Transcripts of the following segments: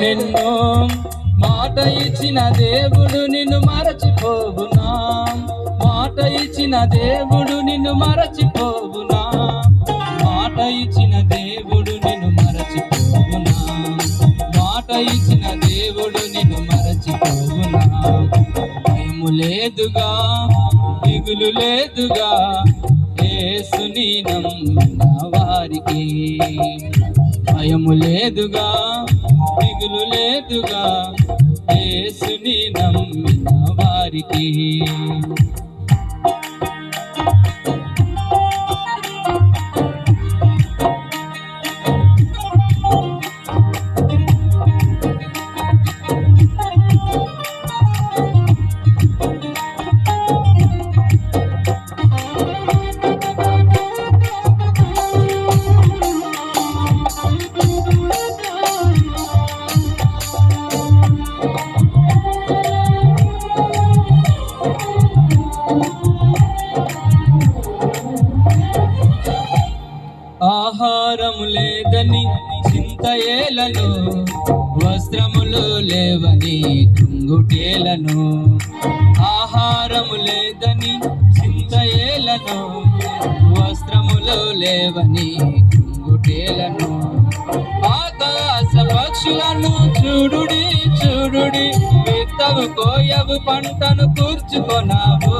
నిన్ను మాట ఇచ్చిన దేవుడు నిన్ను మరచిపోవునా? మాట ఇచ్చిన దేవుడు నిన్ను మరచిపోవునా? మాట ఇచ్చిన దేవుడు నిన్ను మరచిపోవునా? మాట ఇచ్చిన దేవుడు నిన్ను మరచిపోవునా? భయము లేదుగా, దిగులు లేదుగా, యేసుని నమ్మిన వారికి. భయము లేదుగా, దిగులు లేదుగా, యేసుని నమ్మిన వారికి. ఆహారము లేదని చింత ఏలను, వస్త్రములు లేవని కుంగుటేలను. ఆహారము లేదని చింత ఏలను, వస్త్రములు లేవని కుంగుటేలను. ఆకాశ పక్షులను చూడుడి చూడుడి, విత్తవు కోయవు పంటను కూర్చుకొనావు.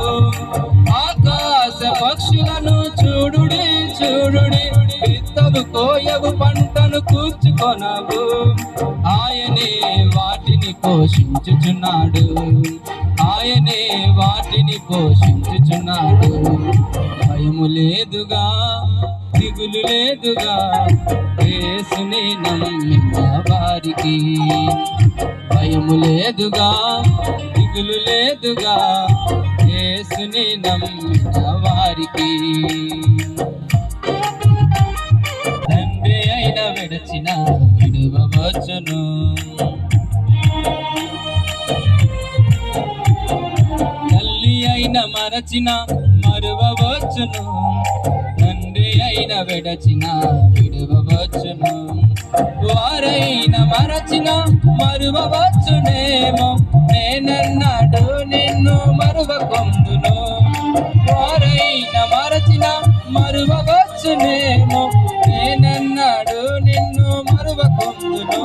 ఆకాశ పక్షులను చూడుడి చూడుడి, విత్తవు కోయవు పంటను కూర్చుకొనవు. ఆయనే వాటిని పోషించుచున్నాడు, ఆయనే వాటిని పోషించుచున్నాడు. భయము లేదుగా, దిగులు లేదుగా, యేసుని నమ్మిన వారికి. భయము లేదుగా, దిగులు లేదుగా, యేసుని నమ్మిన వారికి. తండ్రి అయిన విడచిన విడువవచ్చును, తల్లి అయిన మరచిన మరువవచ్చును. తండ్రి అయిన విడచిన విడువవచ్చును, వారైన మరచిన మరువవచ్చునేమో. నేనన్నాడు నిన్ను మరువకొందును, వారైన మరచిన మరువవచ్చునేమో. నేనన్నాడు నిన్ను మరువకొందును,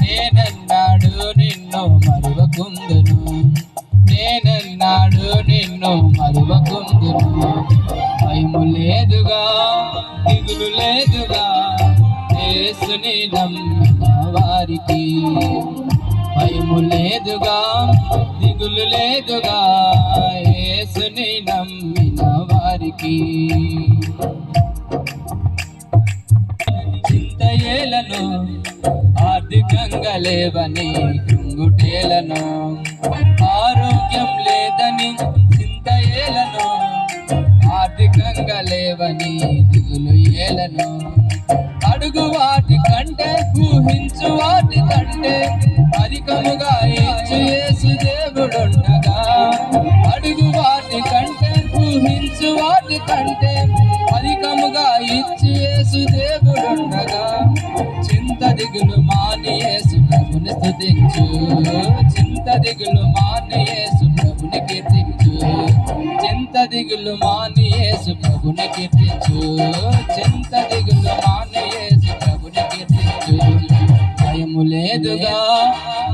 నేనన్నాడు నిన్ను మరువకొందును, నేనన్నాడు నిన్ను మరువకొందును. భయము లేదుగా, దిగులు లేదుగా, యేసుని నమ్మిన వారికి. భయము లేదుగా, దిగులు లేదుగా, యేసుని నమ్మిన వారికి. చింత ఏలను, ఆర్థికంగా లేవని కుంగుటేలను. ఆరోగ్యం లేదని చింత ఏలను, ఆర్థికంగా లేవని దిగులు ఏలను. అడుగు వాటి కంటే ఊహించు వాటి కంటే అధికముగా ఇచ్చు యేసు దేవుడుండగా. అడుగు వాటి కంటే ఊహించు వాటి కంటే అధికముగా ఇచ్చు యేసు దేవుడుండగా. చింత దిగులు మాని యేసు ప్రభుని స్తుతించు, చింత దిగులు మాని యేసు ప్రభుని కీర్తించు. చింత దిగులు మాని యేసు ప్రభుని కీర్తించు, చింత దిగులు మాని యేసు ప్రభుని కీర్తించు. భయము లేదుగా,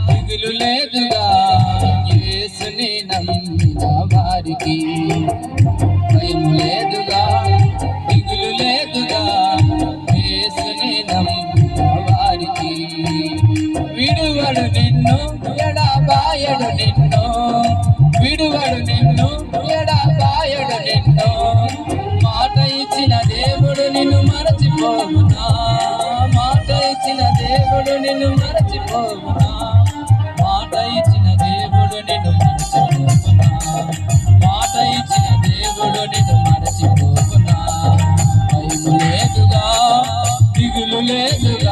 దిగులు లేదుగా, యేసుని నమ్మిన వారికి. భయము లేదుగా, దిగులు లేదుగా, యేసుని నమ్మిన వారికి. విడువడు నిన్ను, ఎడబాయడు నిన్ను, విడువడు నిన్ను, ఎడబాయడు నిన్ను. మాట ఇచ్చిన దేవుడు నిన్ను మరచిపోవునా? మాట ఇచ్చిన దేవుడు నిన్ను మరచిపోవునా? మాట ఇచ్చిన దేవుడు నిన్ను మరచిపోవునా? మాట ఇచ్చిన దేవుడు నిన్ను మరచిపోవునా? భయము లేదుగా, దిగులు లేదుగా,